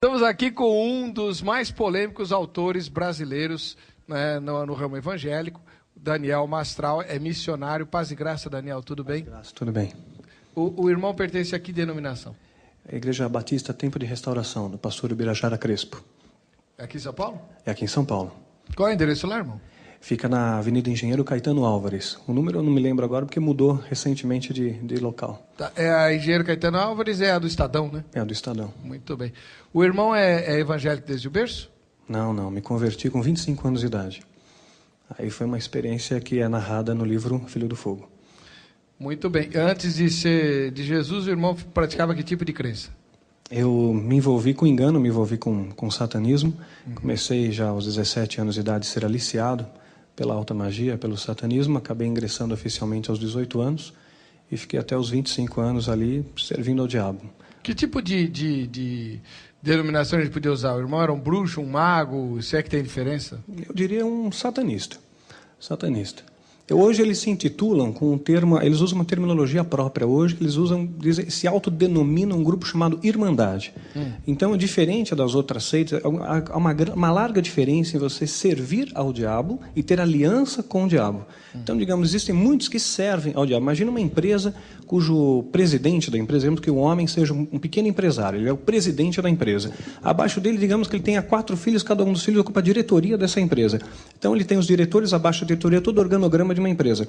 Estamos aqui com um dos mais polêmicos autores brasileiros, né, no ramo evangélico, Daniel Mastral, é missionário. Paz e graça, Daniel, tudo bem? Paz e graça, tudo bem. O irmão pertence a que denominação? A Igreja Batista Tempo de Restauração, do pastor Ubirajara Crespo. É aqui em São Paulo? É aqui em São Paulo. Qual é o endereço lá, irmão? Fica na Avenida Engenheiro Caetano Álvares. O número eu não me lembro agora porque mudou recentemente de local. Tá, é a Engenheiro Caetano Álvares, é a do Estadão, né? É a do Estadão. Muito bem. O irmão é evangélico desde o berço? Não, me converti com 25 anos de idade. Aí foi uma experiência que é narrada no livro Filho do Fogo. Muito bem. Antes de ser de Jesus, o irmão praticava que tipo de crença? Eu me envolvi com engano, me envolvi com satanismo. Comecei já aos 17 anos de idade a ser aliciado pela alta magia, pelo satanismo. Acabei ingressando oficialmente aos 18 anos e fiquei até os 25 anos ali servindo ao diabo. Que tipo de denominação a gente podia usar? O irmão era um bruxo, um mago? Se é que tem diferença? Eu diria um satanista. Hoje eles se intitulam com um termo, eles usam uma terminologia própria. Hoje eles se autodenominam um grupo chamado Irmandade. Então, diferente das outras seitas, há uma larga diferença em você servir ao diabo e ter aliança com o diabo. Então, digamos, existem muitos que servem ao diabo. Imagina uma empresa cujo presidente da empresa, digamos que o homem seja um pequeno empresário, ele é o presidente da empresa. Abaixo dele, digamos que ele tenha 4 filhos, cada um dos filhos ocupa a diretoria dessa empresa. Então, ele tem os diretores, abaixo da diretoria, todo o organograma de uma empresa.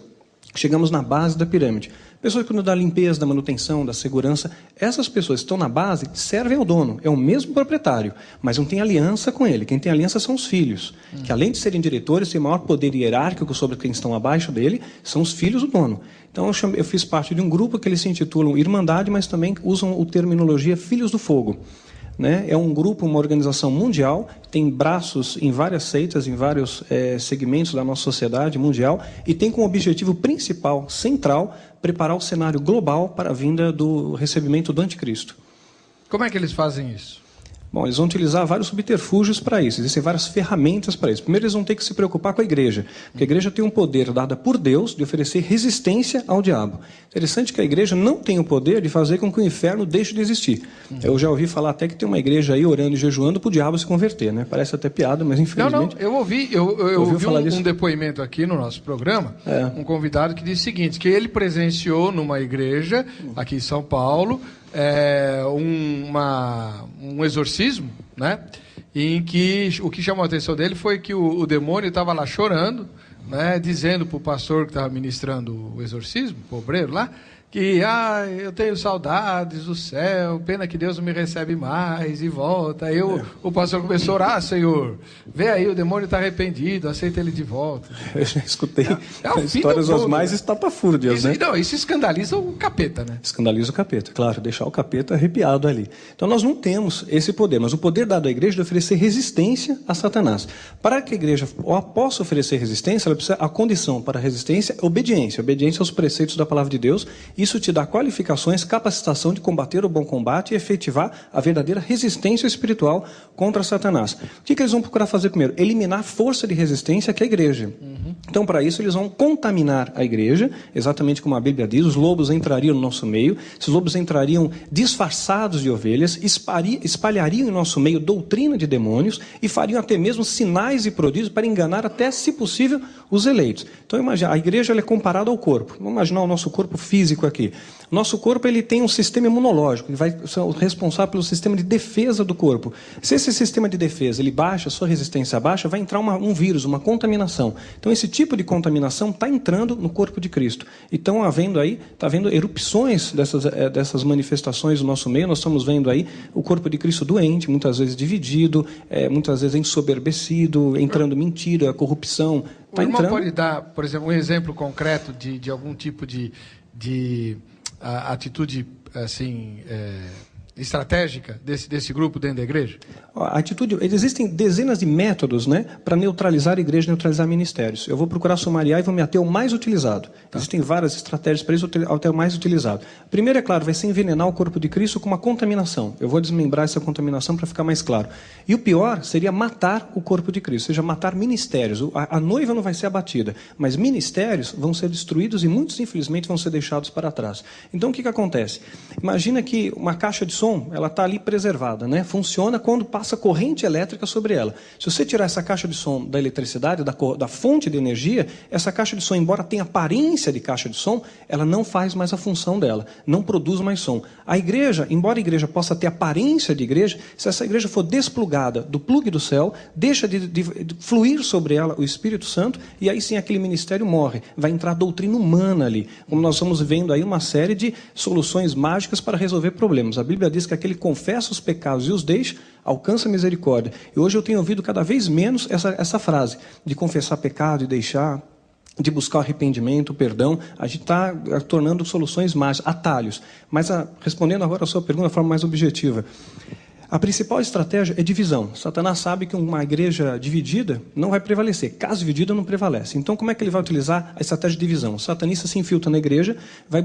Chegamos na base da pirâmide. Pessoas que cuidam da limpeza, da manutenção, da segurança. Essas pessoas que estão na base servem ao dono. É o mesmo proprietário, mas não tem aliança com ele. Quem tem aliança são os filhos, que além de serem diretores, têm maior poder hierárquico sobre quem estão abaixo dele, são os filhos do dono. Então eu fiz parte de um grupo que eles se intitulam Irmandade, mas também usam a terminologia Filhos do Fogo. É um grupo, uma organização mundial, tem braços em várias seitas, em vários segmentos da nossa sociedade mundial, e tem como objetivo principal, central, preparar o cenário global para a vinda do recebimento do anticristo. Como é que eles fazem isso? Bom, eles vão utilizar vários subterfúgios para isso, existem várias ferramentas para isso. Primeiro, eles vão ter que se preocupar com a igreja, porque a igreja tem um poder dado por Deus de oferecer resistência ao diabo. Interessante que a igreja não tem o poder de fazer com que o inferno deixe de existir. Eu já ouvi falar até que tem uma igreja aí orando e jejuando para o diabo se converter, né? Parece até piada, mas infelizmente... Não, eu ouvi um depoimento aqui no nosso programa, um convidado que disse o seguinte, que ele presenciou numa igreja aqui em São Paulo, um exorcismo, né? Em que o que chamou a atenção dele foi que o demônio estava lá chorando, né? Dizendo para o pastor que estava ministrando o exorcismo, o obreiro lá, que eu tenho saudades do céu, pena que Deus não me recebe mais, e volta. Aí o pastor começou a orar, Senhor, vê aí, o demônio está arrependido, aceita ele de volta. Eu já escutei histórias as mais estapafúrdias, né? Não, isso escandaliza o capeta, né? Escandaliza o capeta, claro, deixar o capeta arrepiado ali. Então nós não temos esse poder, mas o poder dado à igreja é de oferecer resistência a Satanás. Para que a igreja possa oferecer resistência, ela precisa, a condição para a resistência é obediência aos preceitos da palavra de Deus. Isso te dá qualificações, capacitação de combater o bom combate e efetivar a verdadeira resistência espiritual contra Satanás. O que eles vão procurar fazer primeiro? Eliminar a força de resistência que é a igreja. Então, para isso, eles vão contaminar a igreja, exatamente como a Bíblia diz, os lobos entrariam no nosso meio, esses lobos entrariam disfarçados de ovelhas, espalhariam em nosso meio doutrina de demônios e fariam até mesmo sinais e prodígios para enganar até, se possível, os eleitos. Então, imagina, a igreja ela é comparada ao corpo. Vamos imaginar o nosso corpo físico aqui. Nosso corpo ele tem um sistema imunológico, ele vai ser responsável pelo sistema de defesa do corpo. Se esse sistema de defesa ele baixa, sua resistência baixa, vai entrar um vírus, uma contaminação. Então esse tipo de contaminação está entrando no corpo de Cristo. E estão havendo erupções dessas manifestações no nosso meio. Nós estamos vendo aí o corpo de Cristo doente, muitas vezes dividido, muitas vezes ensoberbecido, entrando mentira, corrupção. O irmão pode dar, por exemplo, um exemplo concreto de algum tipo de atitude assim, estratégica desse grupo dentro da igreja? A atitude, existem dezenas de métodos, né, para neutralizar a igreja, neutralizar ministérios. Eu vou procurar sumariar e vou me ater ao mais utilizado. Existem várias estratégias para isso, até o mais utilizado. Primeiro, é claro, vai ser envenenar o corpo de Cristo com uma contaminação. Eu vou desmembrar essa contaminação para ficar mais claro. E o pior seria matar o corpo de Cristo, ou seja, matar ministérios. A noiva não vai ser abatida, mas ministérios vão ser destruídos e muitos, infelizmente, vão ser deixados para trás. Então, o que acontece? Imagina que uma caixa de som, ela está ali preservada, né? Funciona quando passa corrente elétrica sobre ela. Se você tirar essa caixa de som da eletricidade, da fonte de energia, essa caixa de som, embora tenha aparência de caixa de som, ela não faz mais a função dela, não produz mais som. A igreja, embora a igreja possa ter aparência de igreja, se essa igreja for desplugada do plugue do céu, deixa de fluir sobre ela o Espírito Santo, e aí sim aquele ministério morre. Vai entrar doutrina humana ali, como nós estamos vendo aí uma série de soluções mágicas para resolver problemas. A Bíblia diz que aquele que confessa os pecados e os deixa, alcança a misericórdia. E hoje eu tenho ouvido cada vez menos essa frase, de confessar pecado e deixar, de buscar o arrependimento, o perdão. A gente está tornando soluções mágicas, atalhos. Mas respondendo agora a sua pergunta de forma mais objetiva, a principal estratégia é divisão. Satanás sabe que uma igreja dividida não vai prevalecer. Casa dividida não prevalece. Então, como é que ele vai utilizar a estratégia de divisão? O satanista se infiltra na igreja, vai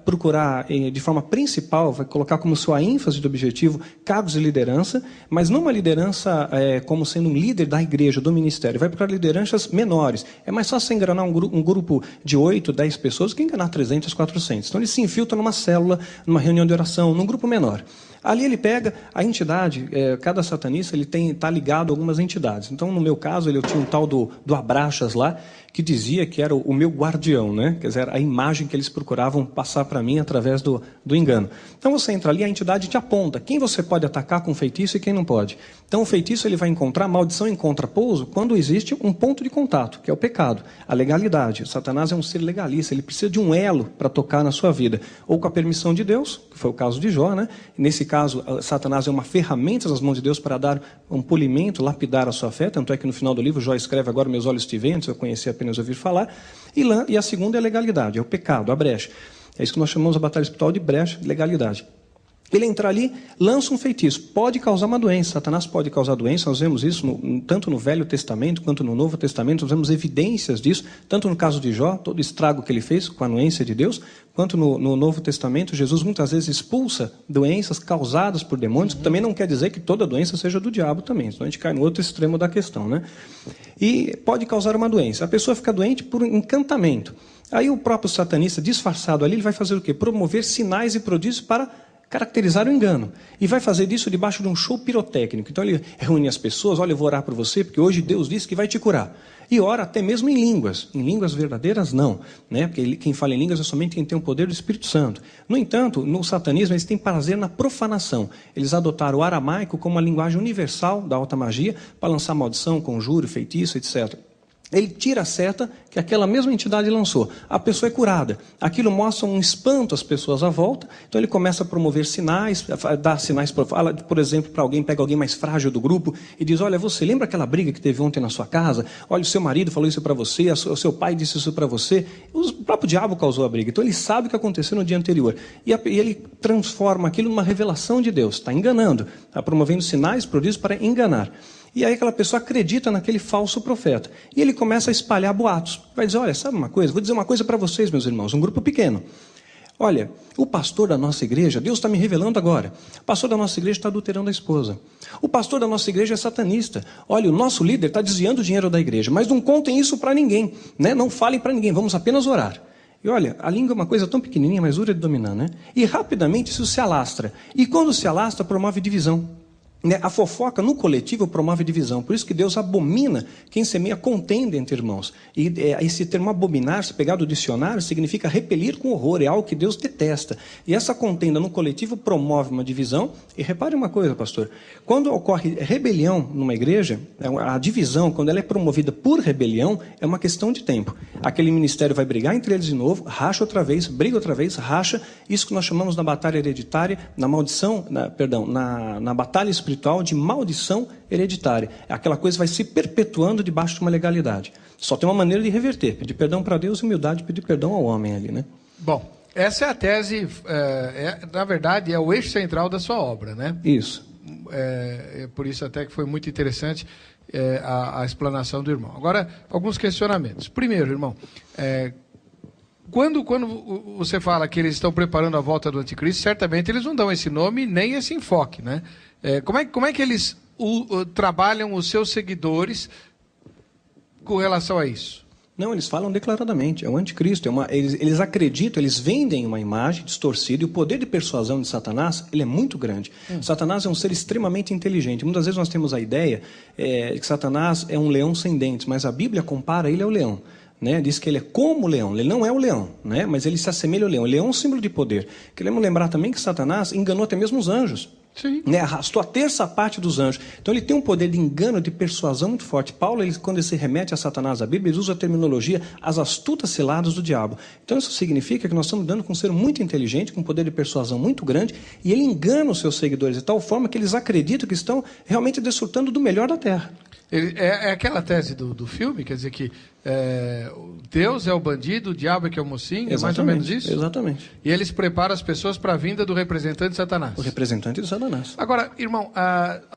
procurar de forma principal, vai colocar como sua ênfase de objetivo cargos de liderança, mas não uma liderança como sendo um líder da igreja, do ministério. Vai procurar lideranças menores. É mais fácil você enganar um grupo de 8, 10 pessoas que enganar 300, 400. Então, ele se infiltra numa célula, numa reunião de oração, num grupo menor. Ali ele pega a entidade, cada satanista ele está ligado a algumas entidades. Então, no meu caso, eu tinha um tal do Abraxas lá, que dizia que era o meu guardião, né? Quer dizer, a imagem que eles procuravam passar para mim através do engano. Então, você entra ali, a entidade te aponta quem você pode atacar com feitiço e quem não pode. Então, o feitiço ele vai encontrar, maldição encontra pouso, quando existe um ponto de contato, que é o pecado, a legalidade. O Satanás é um ser legalista, ele precisa de um elo para tocar na sua vida. Ou com a permissão de Deus, que foi o caso de Jó, né? Nesse caso, Satanás é uma ferramenta nas mãos de Deus para dar um polimento, lapidar a sua fé. Tanto é que no final do livro, Jó escreve, agora meus olhos te veem, antes eu conheci apenas ouvir falar. E a segunda é a legalidade, é o pecado, a brecha. É isso que nós chamamos a batalha espiritual de brecha, legalidade. Ele entra ali, lança um feitiço, pode causar uma doença. Satanás pode causar doença, nós vemos isso tanto no Velho Testamento quanto no Novo Testamento, nós vemos evidências disso, tanto no caso de Jó, todo o estrago que ele fez com a anuência de Deus, quanto no Novo Testamento, Jesus muitas vezes expulsa doenças causadas por demônios, que também não quer dizer que toda doença seja do diabo também, senão a gente cai no outro extremo da questão, né? E pode causar uma doença, a pessoa fica doente por encantamento. Aí o próprio satanista, disfarçado ali, ele vai fazer o quê? Promover sinais e prodígios para caracterizar o engano. E vai fazer disso debaixo de um show pirotécnico. Então ele reúne as pessoas, olha, eu vou orar por você, porque hoje Deus disse que vai te curar. E ora até mesmo em línguas. Em línguas verdadeiras, não. Né? Porque quem fala em línguas é somente quem tem o poder do Espírito Santo. No entanto, no satanismo, eles têm prazer na profanação. Eles adotaram o aramaico como uma linguagem universal da alta magia para lançar maldição, conjuro, feitiço, etc. Ele tira a seta que aquela mesma entidade lançou. A pessoa é curada. Aquilo mostra um espanto às pessoas à volta. Então ele começa a promover sinais, a dar sinais, fala, por exemplo, para alguém, pega alguém mais frágil do grupo e diz, olha, você lembra aquela briga que teve ontem na sua casa? Olha, o seu marido falou isso para você, o seu pai disse isso para você. O próprio diabo causou a briga. Então ele sabe o que aconteceu no dia anterior. E ele transforma aquilo numa revelação de Deus. Está enganando. Está promovendo sinais, prodígios para enganar. E aí aquela pessoa acredita naquele falso profeta. E ele começa a espalhar boatos. Vai dizer, olha, sabe uma coisa? Vou dizer uma coisa para vocês, meus irmãos, um grupo pequeno. Olha, o pastor da nossa igreja, Deus está me revelando agora, o pastor da nossa igreja está adulterando a esposa. O pastor da nossa igreja é satanista. Olha, o nosso líder está desviando o dinheiro da igreja, mas não contem isso para ninguém, né? Não falem para ninguém, vamos apenas orar. E olha, a língua é uma coisa tão pequenininha, mas dura de dominar, né? E rapidamente isso se alastra. E quando se alastra, promove divisão. A fofoca no coletivo promove divisão. Por isso que Deus abomina quem semeia contenda entre irmãos. E esse termo abominar, se pegar do dicionário, significa repelir com horror. É algo que Deus detesta. E essa contenda no coletivo promove uma divisão. E repare uma coisa, pastor. Quando ocorre rebelião numa igreja, a divisão, quando ela é promovida por rebelião, é uma questão de tempo. Aquele ministério vai brigar entre eles de novo, racha outra vez, briga outra vez, racha. Isso que nós chamamos na batalha hereditária, na maldição, na batalha espiritual, de maldição hereditária. Aquela coisa vai se perpetuando debaixo de uma legalidade. Só tem uma maneira de reverter, pedir perdão para Deus e humildade, pedir perdão ao homem ali, né? Bom, essa é a tese, na verdade, é o eixo central da sua obra, né? Isso. Por isso até que foi muito interessante a explanação do irmão. Agora, alguns questionamentos. Primeiro, irmão, quando você fala que eles estão preparando a volta do anticristo, certamente eles não dão esse nome nem esse enfoque, né? Como é que eles trabalham os seus seguidores com relação a isso? Não, eles falam declaradamente, é o anticristo. Eles acreditam, eles vendem uma imagem distorcida, e o poder de persuasão de Satanás, ele é muito grande. Satanás é um ser extremamente inteligente. Muitas vezes nós temos a ideia de que Satanás é um leão sem dentes, mas a Bíblia compara ele ao leão. Né? Diz que ele é como o leão, ele não é o leão, né? Mas ele se assemelha ao leão. O leão é um símbolo de poder. Queremos lembrar também que Satanás enganou até mesmo os anjos. Sim. Né? Arrastou a terça parte dos anjos. Então ele tem um poder de engano, de persuasão muito forte. Paulo, quando ele se remete a Satanás, a Bíblia, ele usa a terminologia as astutas ciladas do diabo. Então isso significa que nós estamos lidando com um ser muito inteligente, com um poder de persuasão muito grande, e ele engana os seus seguidores de tal forma que eles acreditam que estão realmente desfrutando do melhor da terra. É aquela tese do filme, quer dizer que Deus é o bandido, o diabo é que é o mocinho, é mais ou menos isso? Exatamente. E eles preparam as pessoas para a vinda do representante de Satanás. O representante de Satanás. Agora, irmão,